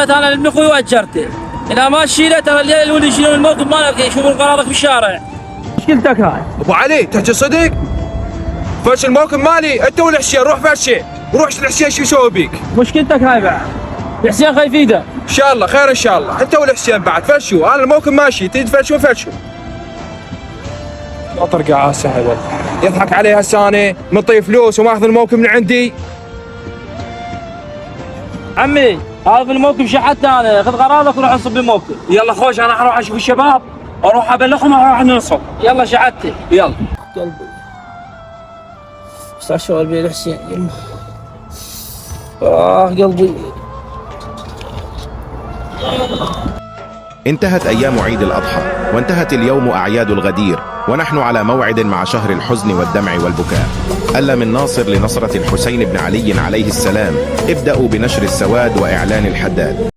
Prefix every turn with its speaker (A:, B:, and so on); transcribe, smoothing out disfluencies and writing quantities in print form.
A: انا لابن اخوي واجرته، اذا ما تشيله ترى الليل يشيلون الموقف مالك يشوفون قرارك بالشارع. مشكلتك هاي.
B: ابو علي تحكي صدق؟ فرش الموقف مالي انت والحسين، روح فرشه، روح الحسين شو يسوي بيك؟
A: مشكلتك هاي بعد. الحسين خايف يفيده.
B: ان شاء الله خير ان شاء الله، انت والحسين بعد فرشوا، انا الموقف ماشي، تريد تفرشوا فرشوا. لا ترقع سهل، يضحك علي هسه انا منطي فلوس وماخذ الموقف من عندي.
A: عمي هذا في الموقف شحتت انا، خذ قرارك وروح انصب بالموقف.
B: يلا خوش انا اروح اشوف الشباب، اروح ابلغهم اروح ننصب.
A: يلا شحتت.
B: يلا.
A: قلبي استشعر بي الحسين يما. قلبي.
C: انتهت أيام عيد الأضحى، وانتهت اليوم أعياد الغدير، ونحن على موعد مع شهر الحزن والدمع والبكاء. ألا من ناصر لنصرة الحسين بن علي عليه السلام، ابدأوا بنشر السواد وإعلان الحداد.